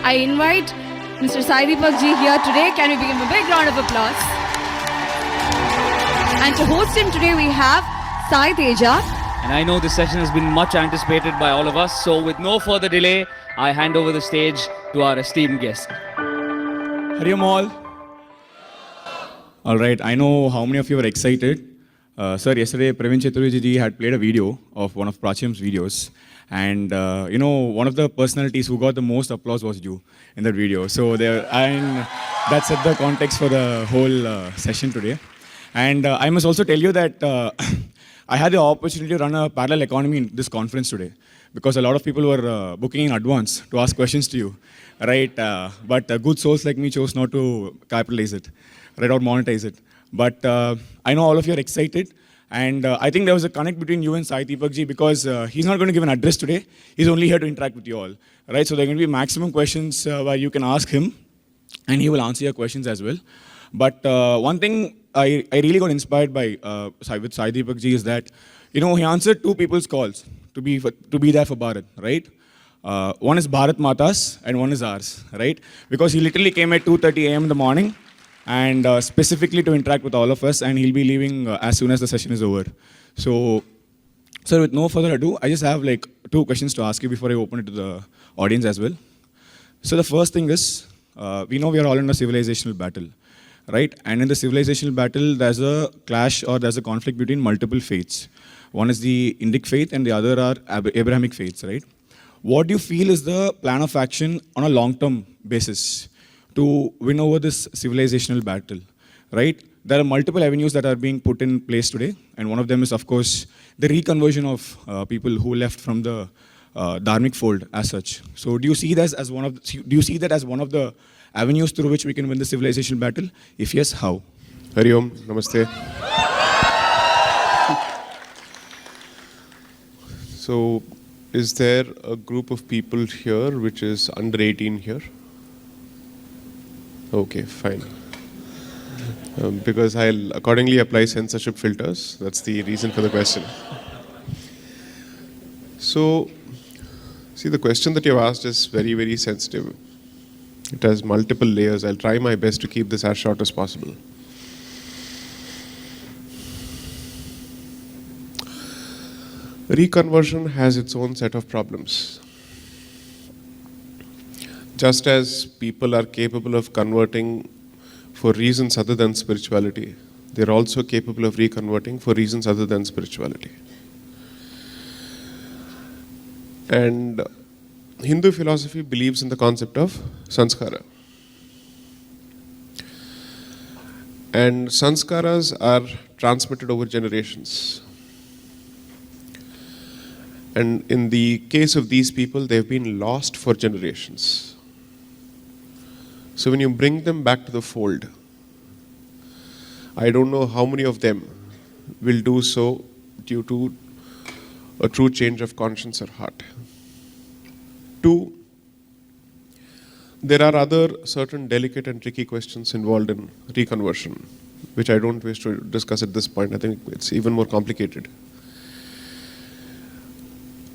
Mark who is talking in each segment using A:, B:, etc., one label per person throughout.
A: I invite Mr. Sai Deepak ji here today. Can we give him a big round of applause? And to host him today, we have Sai Teja.
B: And I know this session has been much anticipated by all of us. So with no further delay, I hand over the stage to our esteemed guest.
C: Hari Om all. All right, I know how many of you were excited. Sir, yesterday Praveen Chaturvedi ji had played a video of one of Prachim's videos. And one of the personalities who got the most applause was you in that video. So and that set the context for the whole session today. And I must also tell you that I had the opportunity to run a parallel economy in this conference today, because a lot of people were booking in advance to ask questions to you, right? But good souls like me chose not to capitalize it, right, or monetize it. But I know all of you are excited. And I think there was a connect between you and Sai Deepak ji, because he's not going to give an address today. He's only here to interact with you all, right? So there are going to be maximum questions where you can ask him, and he will answer your questions as well. But one thing I really got inspired by with Sai Deepak ji is that, he answered two people's calls to be there for Bharat, right? One is Bharat Mata's and one is ours, right? Because he literally came at 2:30 a.m. in the morning, and specifically to interact with all of us, and he'll be leaving as soon as the session is over. So, sir, with no further ado, I just have like two questions to ask you before I open it to the audience as well. So the first thing is, we know we are all in a civilizational battle, right? And in the civilizational battle, there's a clash or there's a conflict between multiple faiths. One is the Indic faith and the other are Abrahamic faiths, right? What do you feel is the plan of action on a long-term basis to win over this civilizational battle, right? There are multiple avenues that are being put in place today, and one of them is, of course, the reconversion of people who left from the dharmic fold as such. So do you see that as one of the avenues through which we can win the civilizational battle? If yes, how?
D: Hari Om, Namaste. So, is there a group of people here which is under 18 here? Okay, fine. Because I'll accordingly apply censorship filters. That's the reason for the question. So, see, the question that you've asked is very, very sensitive. It has multiple layers. I'll try my best to keep this as short as possible. Reconversion has its own set of problems. Just as people are capable of converting for reasons other than spirituality, they're also capable of reconverting for reasons other than spirituality. And Hindu philosophy believes in the concept of sanskara. And sanskaras are transmitted over generations. And in the case of these people, they've been lost for generations. So when you bring them back to the fold, I don't know how many of them will do so due to a true change of conscience or heart. Two, there are other certain delicate and tricky questions involved in reconversion, which I don't wish to discuss at this point. I think it's even more complicated.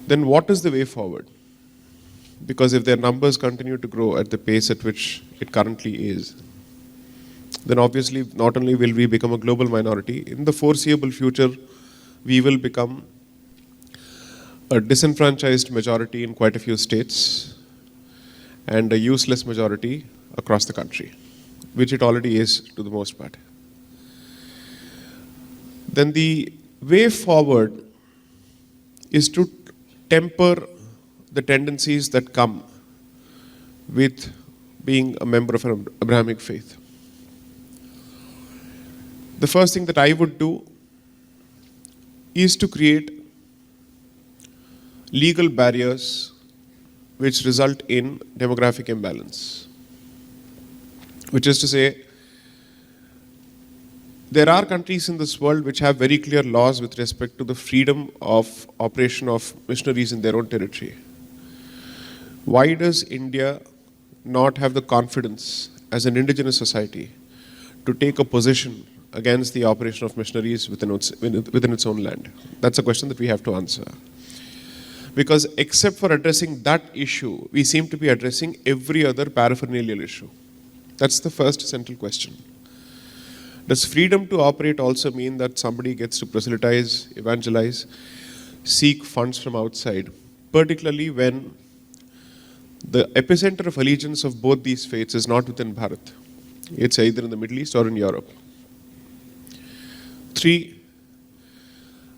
D: Then what is the way forward? Because if their numbers continue to grow at the pace at which it currently is, then obviously not only will we become a global minority, in the foreseeable future, we will become a disenfranchised majority in quite a few states and a useless majority across the country, which it already is to the most part. Then the way forward is to temper the tendencies that come with being a member of an Abrahamic faith. The first thing that I would do is to create legal barriers which result in demographic imbalance. Which is to say, there are countries in this world which have very clear laws with respect to the freedom of operation of missionaries in their own territory. Why does India not have the confidence as an indigenous society to take a position against the operation of missionaries within its own land? That's a question that we have to answer. Because except for addressing that issue, we seem to be addressing every other paraphernalia issue. That's the first central question. Does freedom to operate also mean that somebody gets to proselytize, evangelize, seek funds from outside, particularly when the epicenter of allegiance of both these faiths is not within Bharat? It's either in the Middle East or in Europe. 3,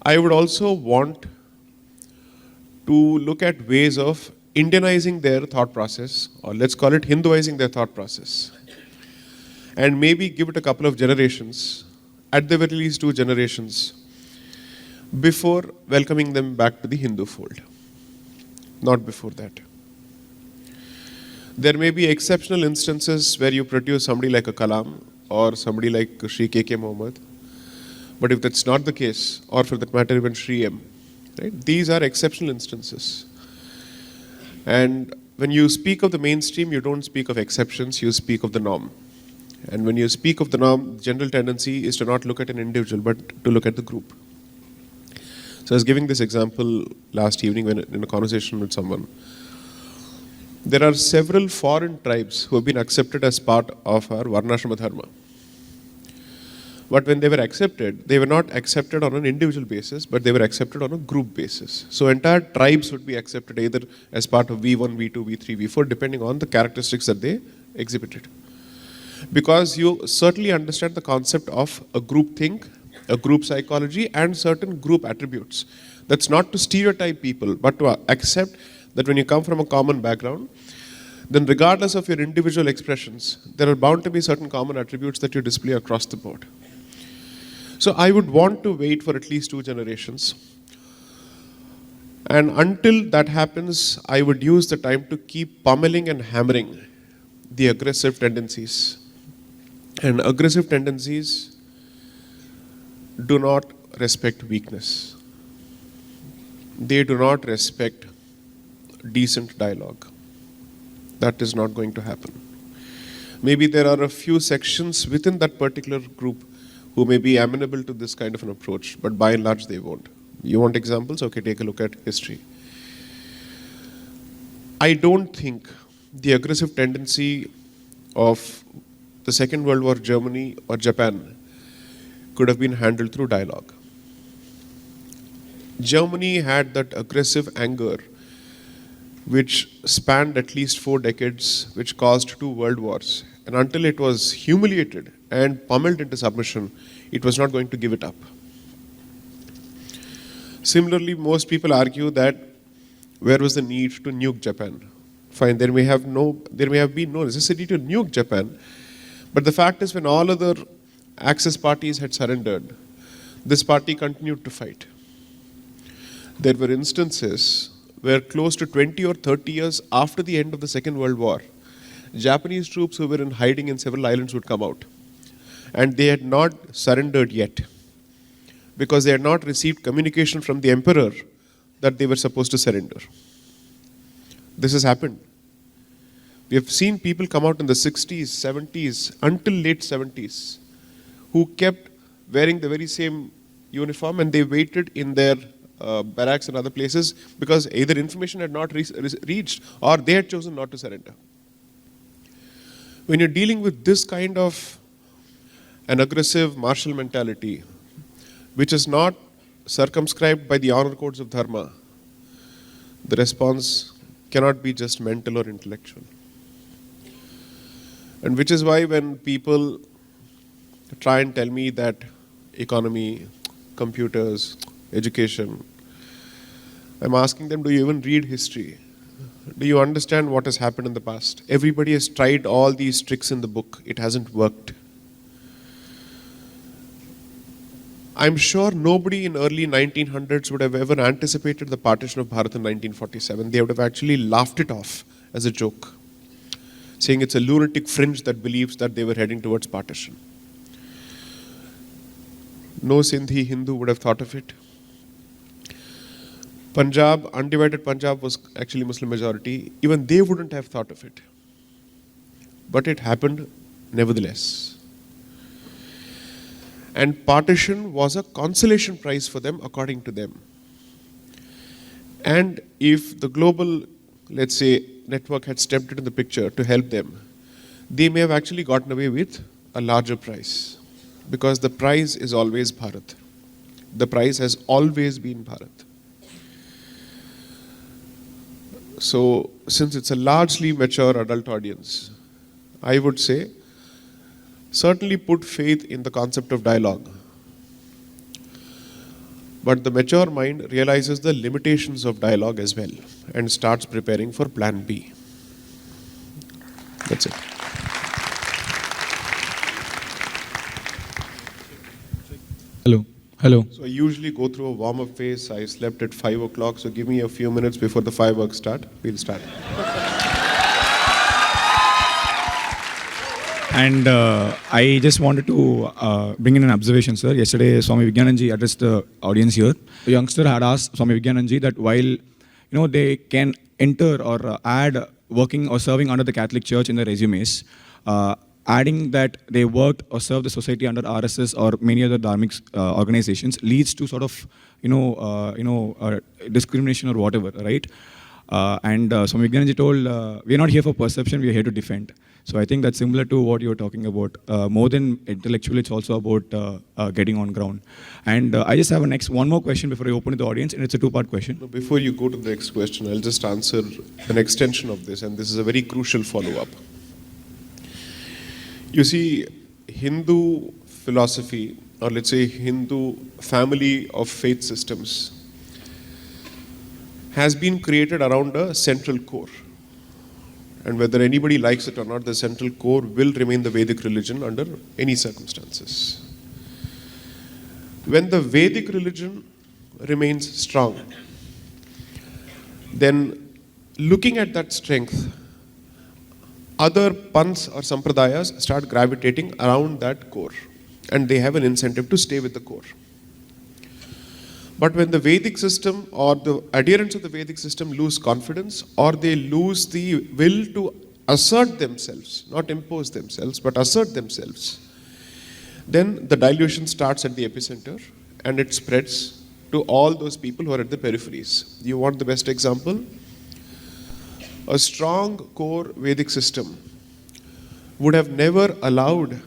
D: I would also want to look at ways of Indianizing their thought process, or let's call it Hinduizing their thought process, and maybe give it a couple of generations, at the very least 2 generations, before welcoming them back to the Hindu fold. Not before that. There may be exceptional instances where you produce somebody like a Kalam or somebody like Sri K.K. Mohammed. But if that's not the case, or for that matter even Sri M, right? These are exceptional instances. And when you speak of the mainstream, you don't speak of exceptions, you speak of the norm. And when you speak of the norm, the general tendency is to not look at an individual, but to look at the group. So I was giving this example last evening when in a conversation with someone. There are several foreign tribes who have been accepted as part of our Varnashrama Dharma. But when they were not accepted on an individual basis, but they were accepted on a group basis. So entire tribes would be accepted either as part of V1, V2, V3, V4, depending on the characteristics that they exhibited. Because you certainly understand the concept of a group think, a group psychology, and certain group attributes. That's not to stereotype people, but to accept that when you come from a common background, then regardless of your individual expressions, there are bound to be certain common attributes that you display across the board. So I would want to wait for at least 2 generations. And until that happens, I would use the time to keep pummeling and hammering the aggressive tendencies. And aggressive tendencies do not respect weakness. They do not respect decent dialogue. That is not going to happen. Maybe there are a few sections within that particular group who may be amenable to this kind of an approach, but by and large they won't. You want examples? Okay, take a look at history. I don't think the aggressive tendency of the Second World War Germany or Japan could have been handled through dialogue. Germany had that aggressive anger which spanned at least 4 decades, which caused 2 world wars. And until it was humiliated and pummeled into submission, it was not going to give it up. Similarly, most people argue that where was the need to nuke Japan? Fine, there may have been no necessity to nuke Japan, but the fact is when all other Axis parties had surrendered, this party continued to fight. There were instances where close to 20 or 30 years after the end of the Second World War, Japanese troops who were in hiding in several islands would come out. And they had not surrendered yet because they had not received communication from the emperor that they were supposed to surrender. This has happened. We have seen people come out in the 60s, 70s, until late 70s, who kept wearing the very same uniform and they waited in their barracks and other places because either information had not reached or they had chosen not to surrender. When you're dealing with this kind of an aggressive martial mentality, which is not circumscribed by the honor codes of dharma, the response cannot be just mental or intellectual. And which is why when people try and tell me that economy, computers, education, I'm asking them, do you even read history? Do you understand what has happened in the past? Everybody has tried all these tricks in the book. It hasn't worked. I'm sure nobody in early 1900s would have ever anticipated the partition of Bharat in 1947. They would have actually laughed it off as a joke, saying it's a lunatic fringe that believes that they were heading towards partition. No Sindhi Hindu would have thought of it. Punjab, undivided Punjab was actually Muslim majority. Even they wouldn't have thought of it. But it happened nevertheless. And partition was a consolation prize for them, according to them. And if the global, let's say, network had stepped into the picture to help them, they may have actually gotten away with a larger price. Because the prize is always Bharat. The prize has always been Bharat. So, since it's a largely mature adult audience, I would say, certainly put faith in the concept of dialogue. But the mature mind realizes the limitations of dialogue as well and starts preparing for plan B. That's it.
C: Hello.
D: So I usually go through a warm-up phase. I slept at 5 o'clock, so give me a few minutes before the fireworks start. We'll start.
C: And I just wanted to bring in an observation, sir. Yesterday, Swami Vijnananji addressed the audience here. A youngster had asked Swami Vijnananji that while they can enter or add working or serving under the Catholic Church in their resumes, adding that they worked or served the society under RSS or many other dharmic organizations leads to sort of discrimination or whatever, right? And Swami Vijnananji told, we're not here for perception, we're here to defend. So I think that's similar to what you're talking about. More than intellectual, it's also about getting on ground. And I just have one more question before I open to the audience, and it's a two-part question.
D: Before you go to the next question, I'll just answer an extension of this, and this is a very crucial follow-up. You see, Hindu philosophy, or let's say Hindu family of faith systems, has been created around a central core. And whether anybody likes it or not, the central core will remain the Vedic religion under any circumstances. When the Vedic religion remains strong, then looking at that strength, other panths or sampradayas start gravitating around that core, and they have an incentive to stay with the core. But when the Vedic system or the adherents of the Vedic system lose confidence, or they lose the will to assert themselves, not impose themselves, but assert themselves, then the dilution starts at the epicenter and it spreads to all those people who are at the peripheries. You want the best example? A strong core Vedic system would have never allowed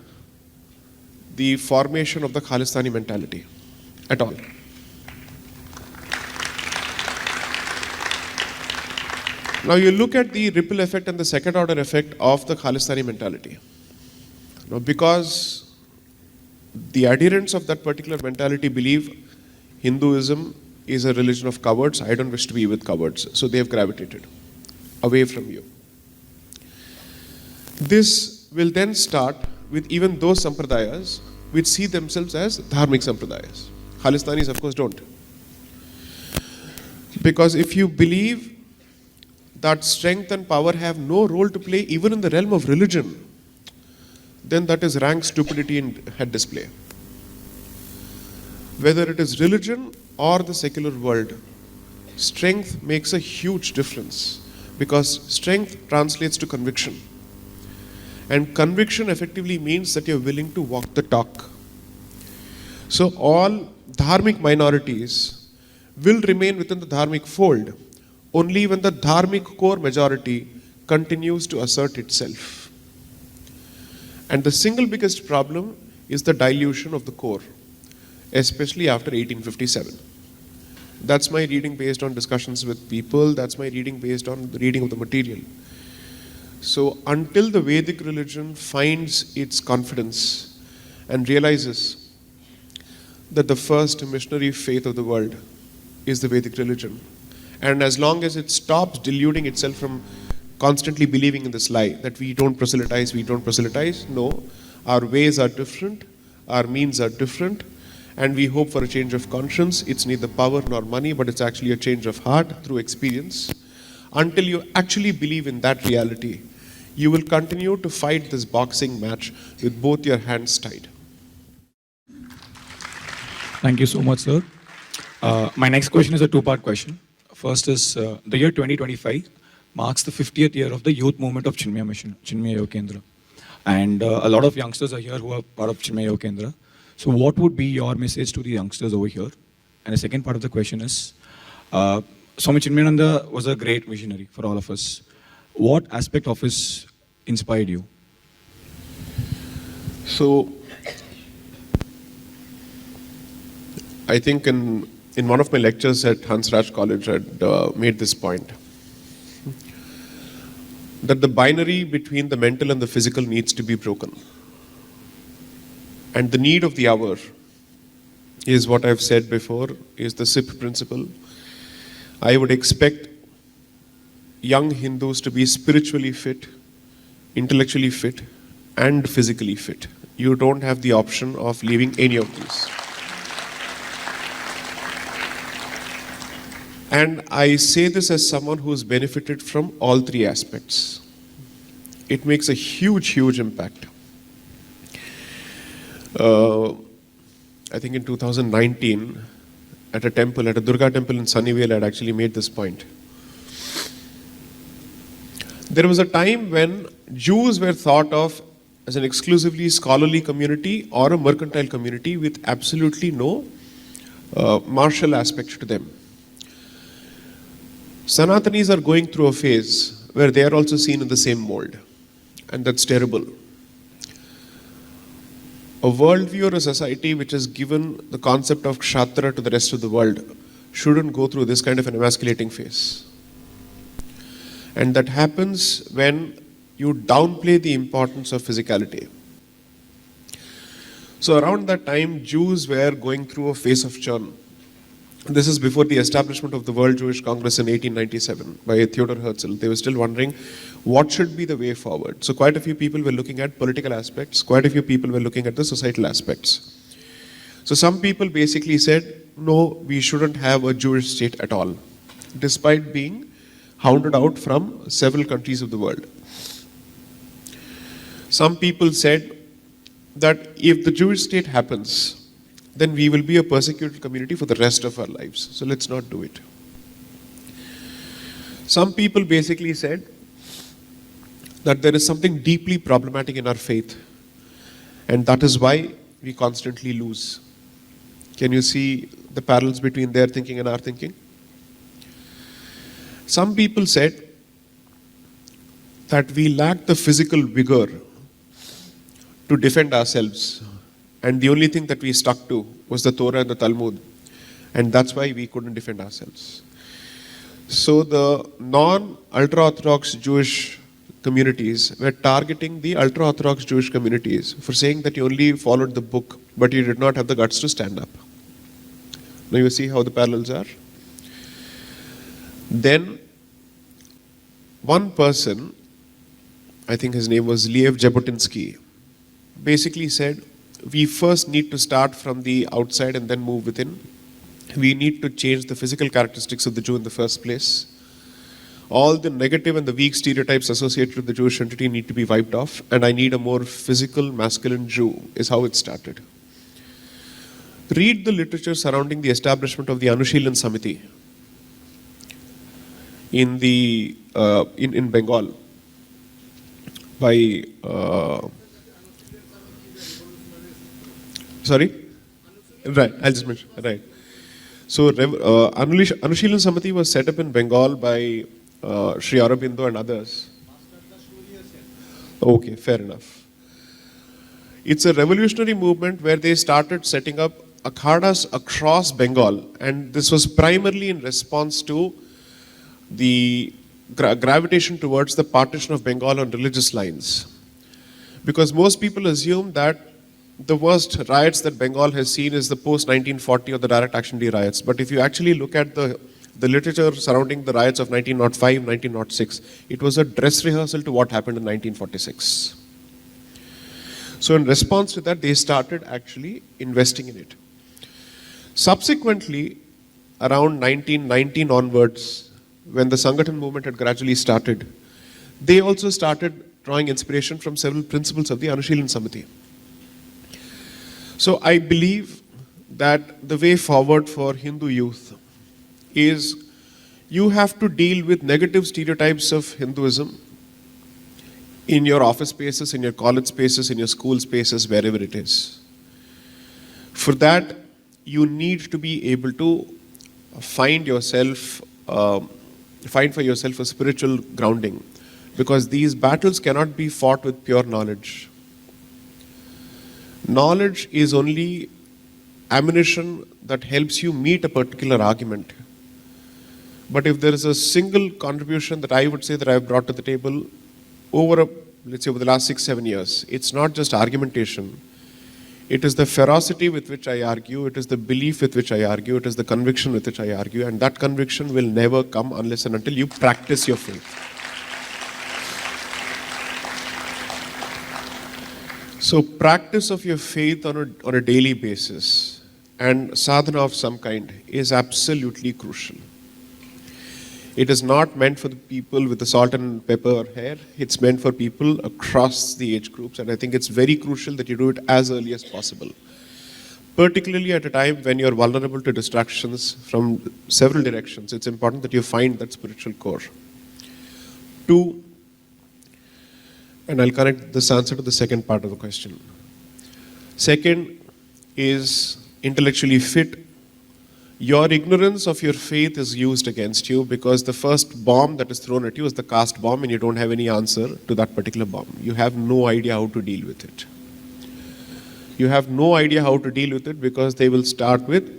D: the formation of the Khalistani mentality at all. Now you look at the ripple effect and the second order effect of the Khalistani mentality. Now, because the adherents of that particular mentality believe Hinduism is a religion of cowards, I don't wish to be with cowards, so they have gravitated away from you. This will then start with even those sampradayas which see themselves as dharmic sampradayas. Khalistanis, of course, don't. Because if you believe that strength and power have no role to play even in the realm of religion, then that is rank stupidity in head display. Whether it is religion or the secular world, strength makes a huge difference, because strength translates to conviction. And conviction effectively means that you're willing to walk the talk. So all dharmic minorities will remain within the dharmic fold only when the dharmic core majority continues to assert itself. And the single biggest problem is the dilution of the core, especially after 1857. That's my reading based on discussions with people, that's my reading based on the reading of the material. So until the Vedic religion finds its confidence and realizes that the first missionary faith of the world is the Vedic religion, and as long as it stops deluding itself from constantly believing in this lie that we don't proselytize, no, our ways are different, our means are different, and we hope for a change of conscience. It's neither power nor money, but it's actually a change of heart through experience. Until you actually believe in that reality, you will continue to fight this boxing match with both your hands tied.
C: Thank you so much, sir. My next question is a two-part question. First is, the year 2025 marks the 50th year of the youth movement of Chinmaya Mission, Chinmaya Yoga Kendra. And a lot of youngsters are here who are part of Chinmaya Yoga Kendra. So what would be your message to the youngsters over here? And the second part of the question is, Swami Chinmayananda was a great visionary for all of us. What aspect of his inspired you?
D: So, I think in one of my lectures at Hansraj College, I had made this point that the binary between the mental and the physical needs to be broken. And the need of the hour is what I've said before, is the SIP principle. I would expect young Hindus to be spiritually fit, intellectually fit, and physically fit. You don't have the option of leaving any of these. And I say this as someone who's benefited from all three aspects. It makes a huge, huge impact. I think in 2019, at a temple, at a Durga temple in Sunnyvale, I had actually made this point. There was a time when Jews were thought of as an exclusively scholarly community or a mercantile community with absolutely no martial aspect to them. Sanatanis are going through a phase where they are also seen in the same mold, and that's terrible. A worldview or a society which has given the concept of Kshatriya to the rest of the world shouldn't go through this kind of an emasculating phase. And that happens when you downplay the importance of physicality. So around that time, Jews were going through a phase of churn. This is before the establishment of the World Jewish Congress in 1897 by Theodor Herzl. They were still wondering what should be the way forward. So quite a few people were looking at political aspects, quite a few people were looking at the societal aspects. So some people basically said, no, we shouldn't have a Jewish state at all, despite being hounded out from several countries of the world. Some people said that if the Jewish state happens, then we will be a persecuted community for the rest of our lives. So let's not do it. Some people basically said that there is something deeply problematic in our faith, and that is why we constantly lose. Can you see the parallels between their thinking and our thinking? Some people said that we lack the physical vigor to defend ourselves, and the only thing that we stuck to was the Torah and the Talmud, and that's why we couldn't defend ourselves. So the non-ultra-Orthodox Jewish communities were targeting the ultra-Orthodox Jewish communities for saying that you only followed the book, but you did not have the guts to stand up. Now you see how the parallels are? Then one person, I think his name was Lev Jabotinsky, basically said, we first need to start from the outside and then move within. We need to change the physical characteristics of the Jew in the first place. All the negative and the weak stereotypes associated with the Jewish entity need to be wiped off, and I need a more physical, masculine Jew, is how it started. Read the literature surrounding the establishment of the Anushilan Samiti in Bengal by sorry? Right, I'll just mention. Right. So, Anushilan Samiti was set up in Bengal by Sri Aurobindo and others. Okay, fair enough. It's a revolutionary movement where they started setting up akhadas across Bengal, and this was primarily in response to the gravitation towards the partition of Bengal on religious lines. Because most people assume that the worst riots that Bengal has seen is the post-1940 or the direct action day riots. But if you actually look at the literature surrounding the riots of 1905, 1906, it was a dress rehearsal to what happened in 1946. So in response to that, they started actually investing in it. Subsequently, around 1919 onwards, when the Sangathan movement had gradually started, they also started drawing inspiration from several principles of the Anushilan Samiti. So I believe that the way forward for Hindu youth is you have to deal with negative stereotypes of Hinduism in your office spaces, in your college spaces, in your school spaces, wherever it is. For that, you need to be able to find yourself find for yourself a spiritual grounding, because these battles cannot be fought with pure knowledge. Knowledge is only ammunition that helps you meet a particular argument. But if there is a single contribution that I would say that I have brought to the table over the last 6-7 years, it's not just argumentation. It is the ferocity with which I argue, it is the belief with which I argue, it is the conviction with which I argue, and that conviction will never come unless and until you practice your faith. So practice of your faith on a daily basis and sadhana of some kind is absolutely crucial. It is not meant for the people with the salt and pepper hair. It's meant for people across the age groups. And I think it's very crucial that you do it as early as possible. Particularly at a time when you're vulnerable to distractions from several directions, it's important that you find that spiritual core. 2, and I'll connect this answer to the second part of the question. Second is intellectually fit. Your ignorance of your faith is used against you because the first bomb that is thrown at you is the caste bomb and you don't have any answer to that particular bomb. You have no idea how to deal with it. You have no idea how to deal with it because they will start with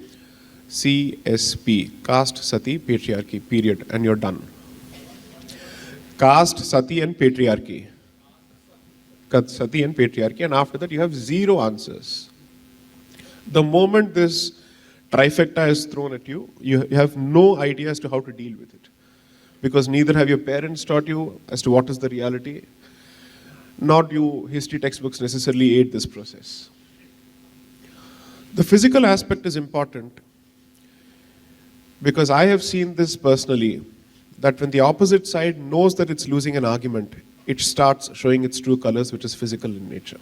D: CSP, caste, sati, patriarchy, period, and you're done. Caste, sati and patriarchy. Sati and patriarchy, and after that you have zero answers. The moment this trifecta is thrown at you, you have no idea as to how to deal with it. Because neither have your parents taught you as to what is the reality, nor do history textbooks necessarily aid this process. The physical aspect is important because I have seen this personally, that when the opposite side knows that it's losing an argument, it starts showing its true colors, which is physical in nature.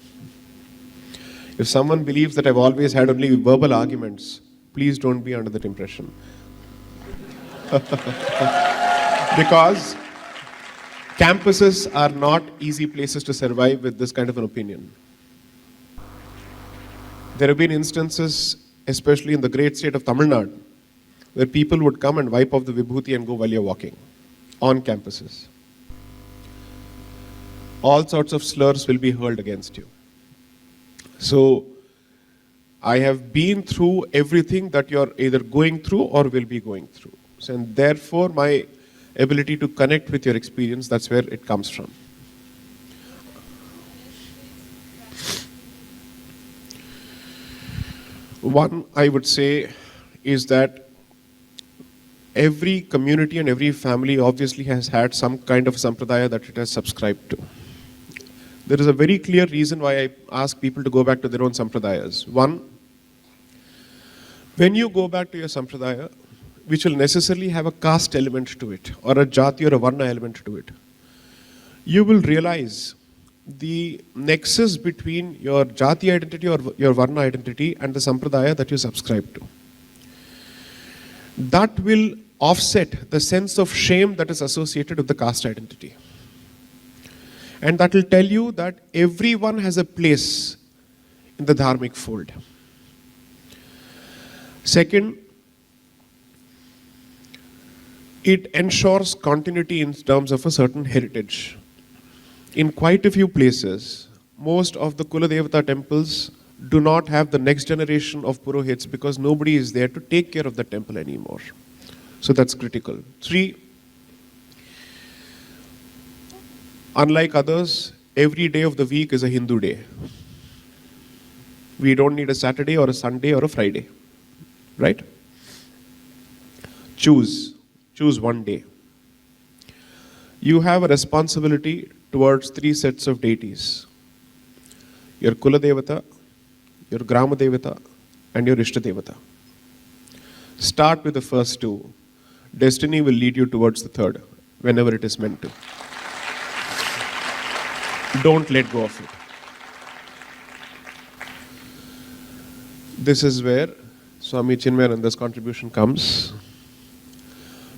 D: If someone believes that I've always had only verbal arguments, please don't be under that impression. Because campuses are not easy places to survive with this kind of an opinion. There have been instances, especially in the great state of Tamil Nadu, where people would come and wipe off the vibhuti and go while you're walking on campuses. All sorts of slurs will be hurled against you. So, I have been through everything that you're either going through or will be going through. So, and therefore, my ability to connect with your experience, that's where it comes from. One, I would say, is that every community and every family obviously has had some kind of sampradaya that it has subscribed to. There is a very clear reason why I ask people to go back to their own sampradayas. One, when you go back to your sampradaya, which will necessarily have a caste element to it, or a jati or a varna element to it, you will realize the nexus between your jati identity or your varna identity and the sampradaya that you subscribe to. That will offset the sense of shame that is associated with the caste identity. And that will tell you that everyone has a place in the dharmic fold. Second, it ensures continuity in terms of a certain heritage. In quite a few places, most of the Kula Devata temples do not have the next generation of Purohits because nobody is there to take care of the temple anymore. So that's critical. 3, unlike others, every day of the week is a Hindu day. We don't need a Saturday or a Sunday or a Friday. Right? Choose one day. You have a responsibility towards 3 sets of deities. Your Kula Devata, your Grama Devata, and your Ishta Devata. Start with the first 2. Destiny will lead you towards the third, whenever it is meant to. Don't let go of it. This is where Swami Chinmayananda's contribution comes.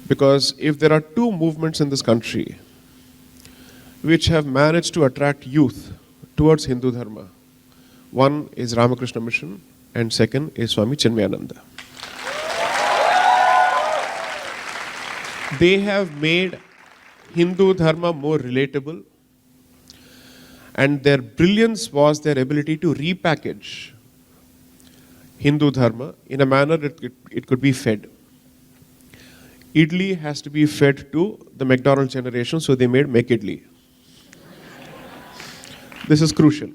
D: Because if there are 2 movements in this country which have managed to attract youth towards Hindu Dharma, one is Ramakrishna Mission and second is Swami Chinmayananda. They have made Hindu dharma more relatable, and their brilliance was their ability to repackage Hindu dharma in a manner that it could be fed. Idli has to be fed to the McDonald's generation, so they made Make Idli. This is crucial.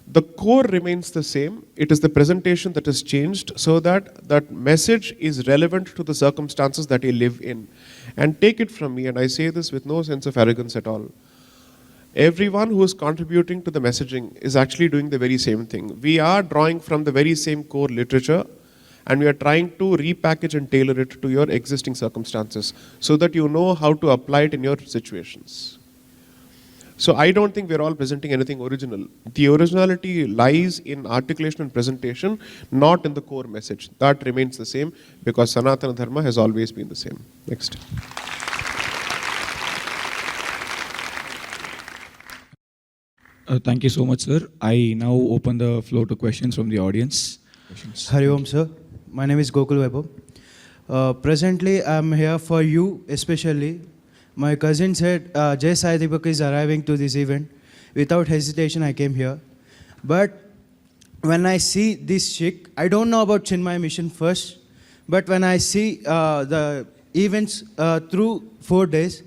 D: The core remains the same. It is the presentation that has changed so that that message is relevant to the circumstances that you live in. And take it from me, and I say this with no sense of arrogance at all. Everyone who is contributing to the messaging is actually doing the very same thing. We are drawing from the very same core literature, and we are trying to repackage and tailor it to your existing circumstances so that you know how to apply it in your situations. So I don't think we're all presenting anything original. The originality lies in articulation and presentation, not in the core message. That remains the same because Sanatana Dharma has always been the same. Next.
C: Thank you so much, sir. I now open the floor to questions from the audience. Questions.
E: Hari Om, sir. My name is Gokul Vaibhav. Presently, I'm here for you, especially. My cousin said, Sai Deepak is arriving to this event. Without hesitation, I came here. But when I see this chick, I don't know about Chinmay Mission first, but when I see the events through 4 days,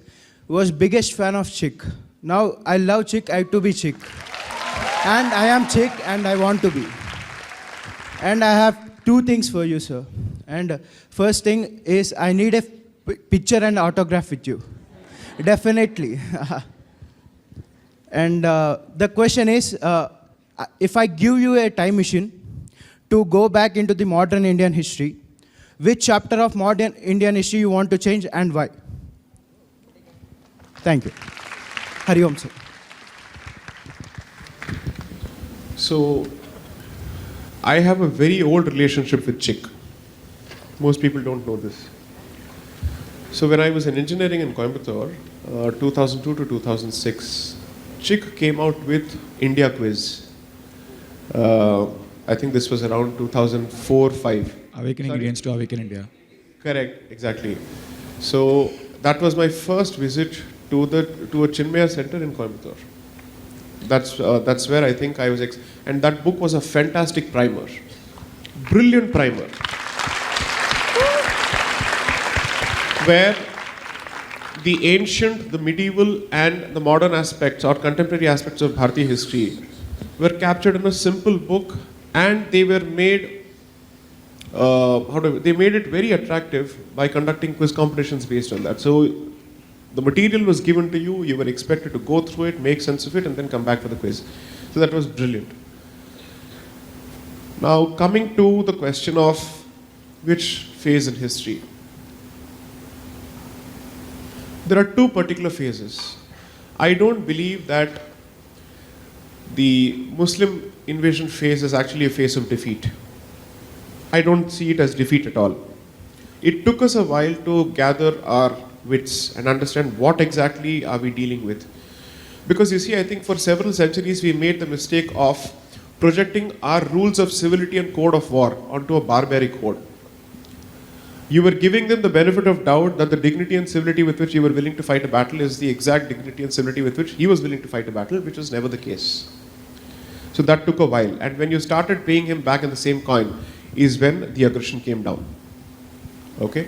E: was biggest fan of chick. Now, I love chick, I have to be chick. And I am chick and I want to be. And I have 2 things for you, sir. And first thing is I need a picture and autograph with you. Definitely. And the question is, if I give you a time machine to go back into the modern Indian history, which chapter of modern Indian history you want to change and why? Thank you. Hari Om, sir.
D: So, I have a very old relationship with chick. Most people don't know this. So when I was in engineering in Coimbatore, 2002 to 2006, chick came out with India quiz. I think this was around 2004-5.
C: Awakening Indians to Awaken India.
D: Correct, exactly. So that was my first visit to a Chinmaya center in Coimbatore. That's where I think I was, and that book was a fantastic primer, brilliant primer, where the ancient, the medieval, and the modern aspects or contemporary aspects of Bharati history were captured in a simple book, and they were made. They made it very attractive by conducting quiz competitions based on that. So the material was given to you, you were expected to go through it, make sense of it, and then come back for the quiz. So that was brilliant. Now, coming to the question of which phase in history. There are 2 particular phases. I don't believe that the Muslim invasion phase is actually a phase of defeat. I don't see it as defeat at all. It took us a while to gather our wits and understand what exactly are we dealing with. Because you see, I think for several centuries we made the mistake of projecting our rules of civility and code of war onto a barbaric code. You were giving them the benefit of doubt that the dignity and civility with which you were willing to fight a battle is the exact dignity and civility with which he was willing to fight a battle, which was never the case. So that took a while. And when you started paying him back in the same coin is when the aggression came down. Okay?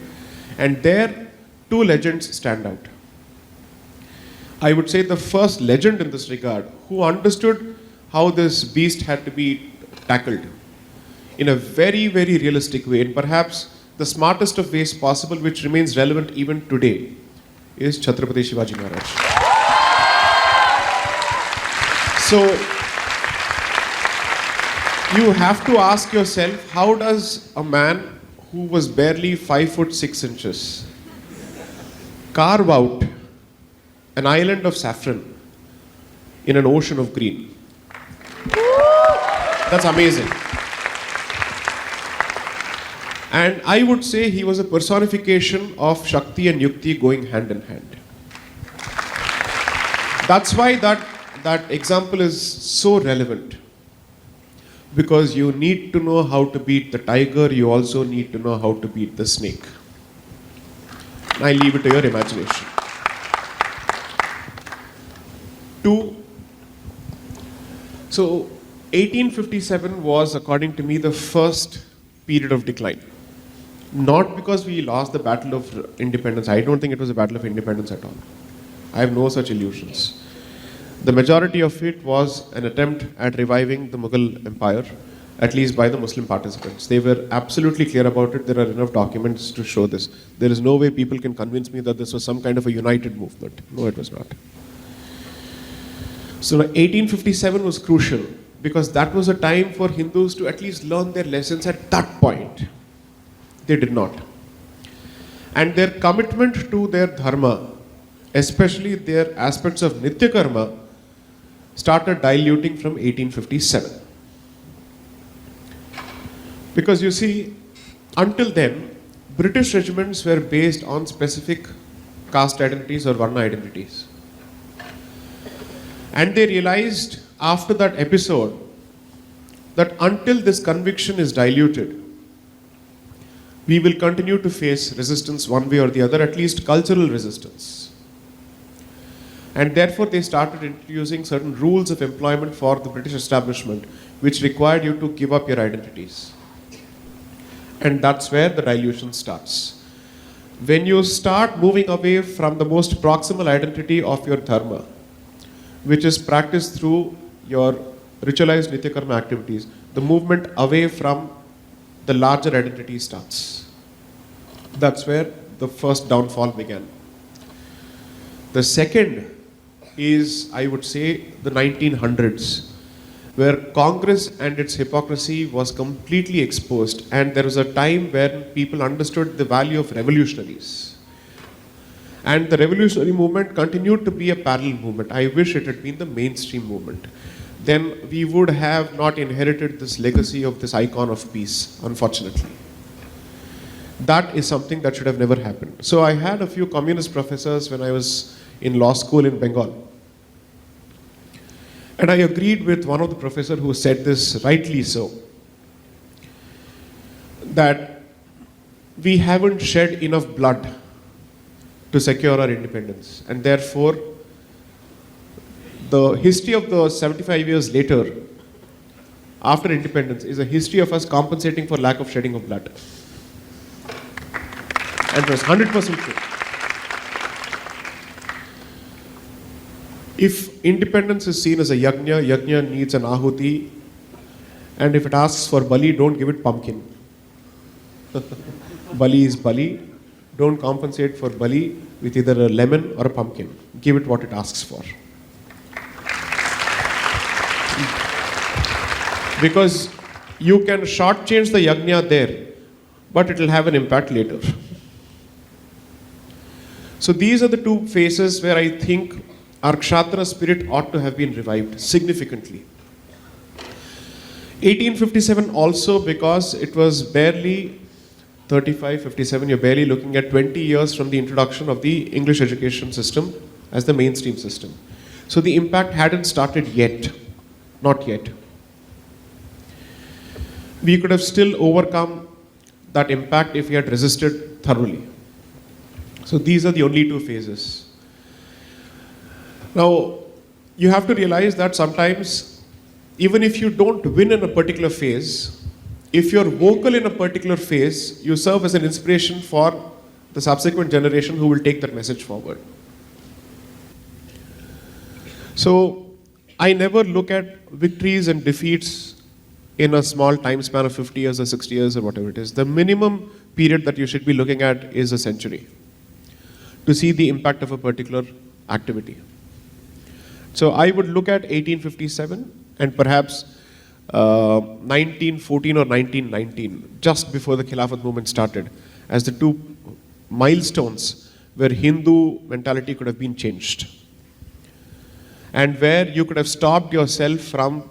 D: And there, 2 legends stand out. I would say the first legend in this regard, who understood how this beast had to be tackled in a very, very realistic way, and perhaps the smartest of ways possible, which remains relevant even today, is Chhatrapati Shivaji Maharaj. So, you have to ask yourself, how does a man who was barely 5 foot 6 inches carve out an island of saffron in an ocean of green? That's amazing. And I would say he was a personification of Shakti and Yukti going hand in hand. That's why that example is so relevant. Because you need to know how to beat the tiger, you also need to know how to beat the snake. I leave it to your imagination. 2. So 1857 was, according to me, the first period of decline. Not because we lost the battle of independence. I don't think it was a battle of independence at all. I have no such illusions. The majority of it was an attempt at reviving the Mughal Empire, at least by the Muslim participants. They were absolutely clear about it. There are enough documents to show this. There is no way people can convince me that this was some kind of a united movement. No, it was not. So 1857 was crucial because that was a time for Hindus to at least learn their lessons at that point. They did not. And their commitment to their dharma, especially their aspects of Nitya Karma, started diluting from 1857. Because you see, until then, British regiments were based on specific caste identities or Varna identities. And they realized after that episode that until this conviction is diluted, we will continue to face resistance one way or the other, at least cultural resistance. And therefore they started introducing certain rules of employment for the British establishment which required you to give up your identities. And that's where the dilution starts. When you start moving away from the most proximal identity of your dharma, which is practiced through your ritualized Nitya Karma activities, the movement away from the larger identity starts. That's where the first downfall began. The second is, I would say, the 1900s, where Congress and its hypocrisy was completely exposed, and there was a time when people understood the value of revolutionaries. And the revolutionary movement continued to be a parallel movement. I wish it had been the mainstream movement. Then we would have not inherited this legacy of this icon of peace, unfortunately. That is something that should have never happened. So I had a few communist professors when I was in law school in Bengal. And I agreed with one of the professors who said this, rightly so, that we haven't shed enough blood to secure our independence. And therefore, the history of the 75 years later, after independence, is a history of us compensating for lack of shedding of blood. And it was 100% true. If independence is seen as a yajna, yajna needs an ahuti, and if it asks for bali, don't give it pumpkin. Bali is bali. Don't compensate for bali with either a lemon or a pumpkin. Give it what it asks for. Because you can shortchange the yajna there, but it will have an impact later. So these are the two phases where I think our Kshatriya spirit ought to have been revived significantly. 1857 also, because it was barely 35, 57, you're barely looking at 20 years from the introduction of the English education system as the mainstream system. So the impact hadn't started yet, not yet. We could have still overcome that impact if we had resisted thoroughly. So these are the only two phases. Now, you have to realize that sometimes, even if you don't win in a particular phase, if you're vocal in a particular phase, you serve as an inspiration for the subsequent generation who will take that message forward. So, I never look at victories and defeats in a small time span of 50 years or 60 years or whatever it is. The minimum period that you should be looking at is a century to see the impact of a particular activity. So I would look at 1857 and perhaps 1914 or 1919, just before the Khilafat movement started, as the two milestones where Hindu mentality could have been changed. And where you could have stopped yourself from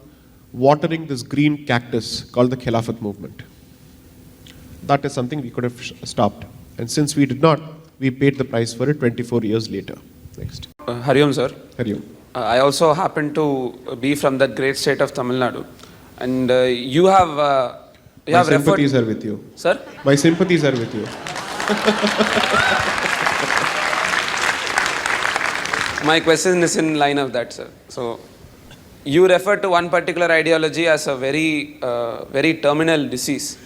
D: watering this green cactus called the Khilafat movement. That is something we could have stopped. And since we did not, we paid the price for it 24 years later. Next.
F: Hariom, sir.
D: Hariom.
F: I also happen to be from that great state of Tamil Nadu. And you have
D: My sympathies are with you.
F: Sir?
D: My sympathies are with you.
F: My question is in line of that, sir. So, you refer to one particular ideology as a very terminal disease.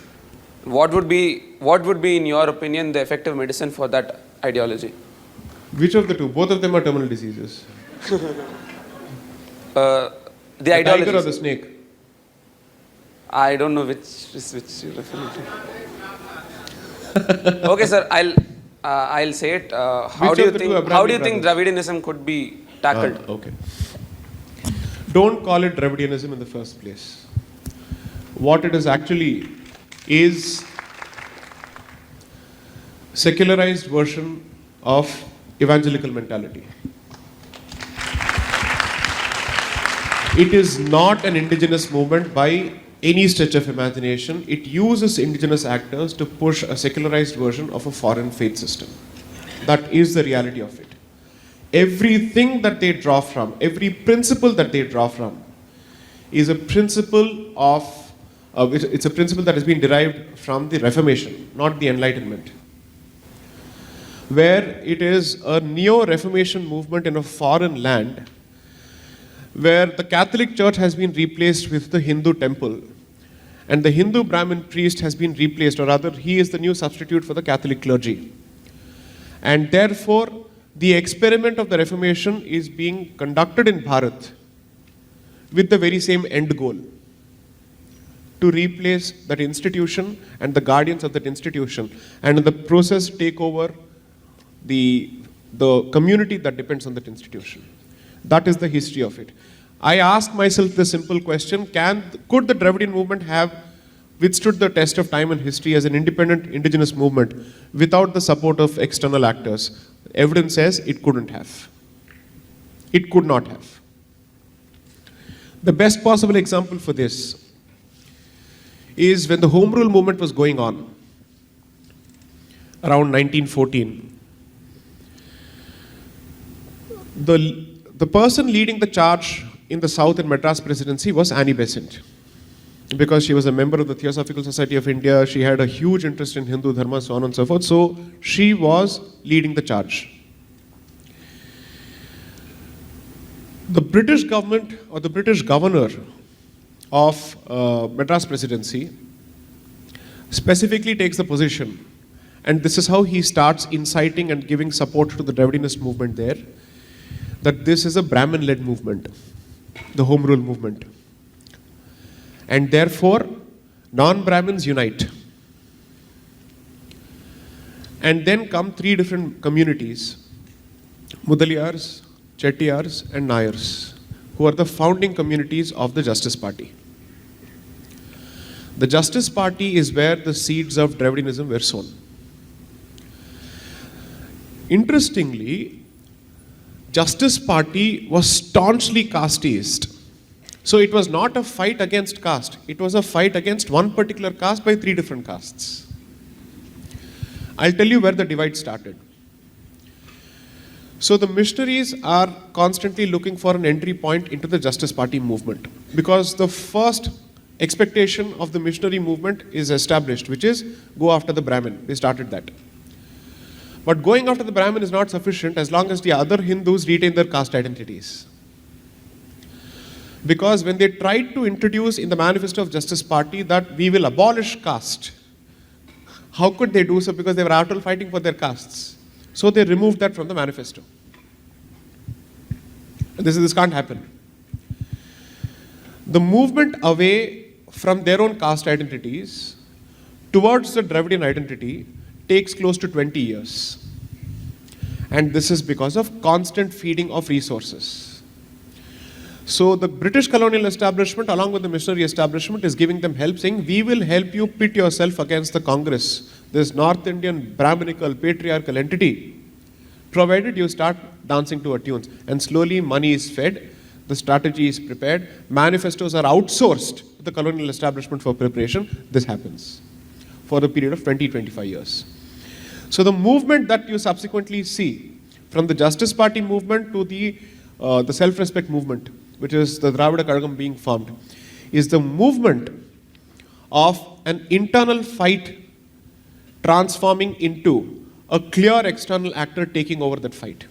F: What would be, in your opinion, the effective medicine for that ideology?
D: Which of the two? Both of them are terminal diseases.
F: The ideology.
D: Tiger or the snake?
F: I don't know which you refer to. Okay, sir. I'll say it. How do you think Dravidianism could be tackled?
D: Okay. Don't call it Dravidianism in the first place. What it is actually is secularized version of evangelical mentality. It is not an indigenous movement by any stretch of imagination. It uses indigenous actors to push a secularized version of a foreign faith system. That is the reality of it. Everything that they draw from, every principle that they draw from, is a principle of, it's a principle that has been derived from the Reformation, not the Enlightenment, where it is a neo-Reformation movement in a foreign land, where the Catholic Church has been replaced with the Hindu temple, and the Hindu Brahmin priest has been replaced, or rather, he is the new substitute for the Catholic clergy. And therefore, the experiment of the Reformation is being conducted in Bharat with the very same end goal: to replace that institution and the guardians of that institution, and in the process take over the community that depends on that institution. That is the history of it. I ask myself the simple question: could the Dravidian movement have withstood the test of time and history as an independent indigenous movement without the support of external actors? Evidence says it couldn't have. It could not have. The best possible example for this is when the Home Rule movement was going on around 1914. The person leading the charge in the South and Madras Presidency was Annie Besant. Because she was a member of the Theosophical Society of India, she had a huge interest in Hindu dharma, so on and so forth. So she was leading the charge. The British government, or the British governor of Madras Presidency, specifically takes the position, and this is how he starts inciting and giving support to the Dravidianist movement there, that this is a Brahmin-led movement, the Home Rule movement. And therefore, non-Brahmins unite. And then come three different communities: Mudaliyars, Chettiyars, and Nayars, who are the founding communities of the Justice Party. The Justice Party is where the seeds of Dravidianism were sown. Interestingly, Justice Party was staunchly casteist. So it was not a fight against caste. It was a fight against one particular caste by three different castes. I'll tell you where the divide started. So the missionaries are constantly looking for an entry point into the Justice Party movement, because the first expectation of the missionary movement is established, which is go after the Brahmin. They started that. But going after the Brahmin is not sufficient as long as the other Hindus retain their caste identities. Because when they tried to introduce in the manifesto of Justice Party that we will abolish caste, how could they do so? Because they were after all fighting for their castes. So they removed that from the manifesto. This can't happen. The movement away from their own caste identities towards the Dravidian identity takes close to 20 years. And this is because of constant feeding of resources. So the British colonial establishment, along with the missionary establishment, is giving them help, saying, we will help you pit yourself against the Congress, this North Indian Brahminical patriarchal entity, provided you start dancing to our tunes. And slowly money is fed, the strategy is prepared, manifestos are outsourced to the colonial establishment for preparation. This happens for a period of 20-25 years. So the movement that you subsequently see, from the Justice Party movement to the self-respect movement, which is the Dravida Kazhagam being formed, is the movement of an internal fight transforming into a clear external actor taking over that fight.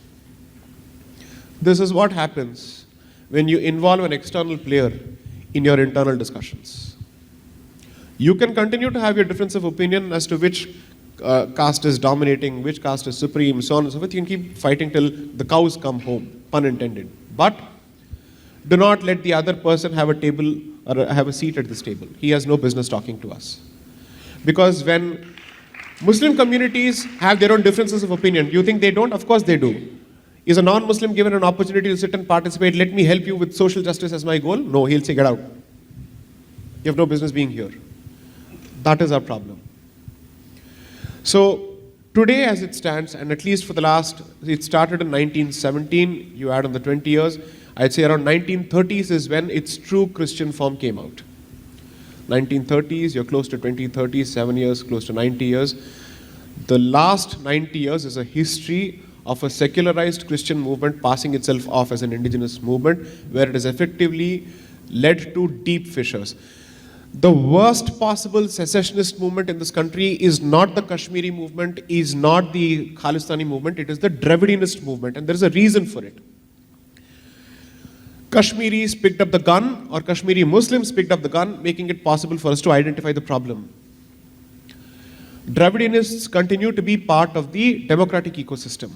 D: This is what happens when you involve an external player in your internal discussions. You can continue to have your difference of opinion as to which caste is dominating, which caste is supreme, so on and so forth. You can keep fighting till the cows come home, pun intended. But do not let the other person have a table or have a seat at this table. He has no business talking to us. Because when Muslim communities have their own differences of opinion, do you think they don't? Of course they do. Is a non-Muslim given an opportunity to sit and participate, let me help you with social justice as my goal? No, he'll say, get out. You have no business being here. That is our problem. So today as it stands, and at least for the last, it started in 1917, you add on the 20 years, I'd say around 1930s is when its true Christian form came out. 1930s, you're close to 2030s, 7 years, close to 90 years. The last 90 years is a history of a secularized Christian movement passing itself off as an indigenous movement, where it has effectively led to deep fissures. The worst possible secessionist movement in this country is not the Kashmiri movement, is not the Khalistani movement, it is the Dravidianist movement, and there is a reason for it. Kashmiris picked up the gun, or Kashmiri Muslims picked up the gun, making it possible for us to identify the problem. Dravidianists continue to be part of the democratic ecosystem.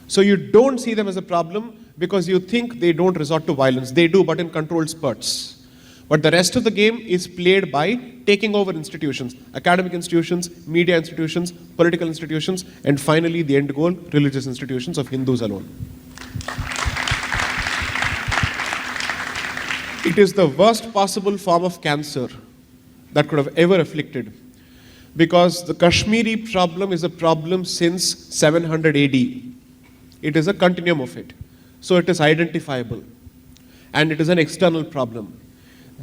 D: So you don't see them as a problem because you think they don't resort to violence. They do, but in controlled spurts. But the rest of the game is played by taking over institutions, academic institutions, media institutions, political institutions, and finally the end goal, religious institutions of Hindus alone. It is the worst possible form of cancer that could have ever afflicted, because the Kashmiri problem is a problem since 700 AD. It is a continuum of it. So it is identifiable. And it is an external problem.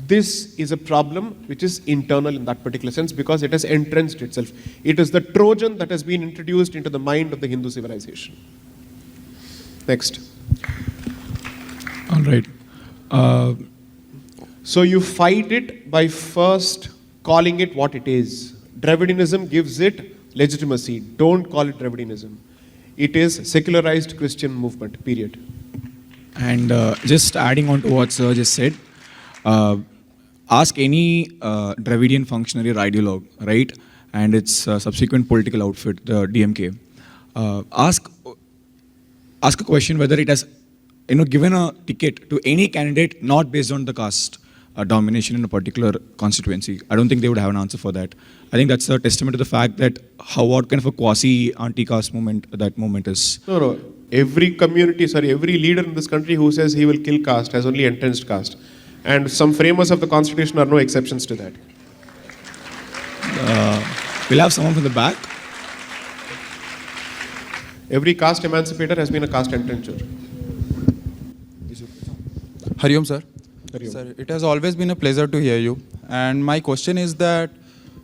D: This is a problem which is internal in that particular sense because it has entrenched itself. It is the Trojan that has been introduced into the mind of the Hindu civilization. Next.
C: All right.
D: So you fight it by first calling it what it is. Dravidianism gives it legitimacy. Don't call it Dravidianism. It is secularized Christian movement, period.
C: And just adding on to what Sir just said, ask any Dravidian functionary or ideologue, right, and its subsequent political outfit, the DMK. Ask a question whether it has, given a ticket to any candidate not based on the caste domination in a particular constituency. I don't think they would have an answer for that. I think that's a testament to the fact that what kind of a quasi-anti-caste movement that movement is.
D: No. Every leader in this country who says he will kill caste has only entrenched caste. And some framers of the constitution are no exceptions to that.
C: We'll have someone from the back.
D: Every caste emancipator has been a caste entrencher.
G: Hariom, sir.
D: Hariom.
G: Sir, it has always been a pleasure to hear you. And my question is that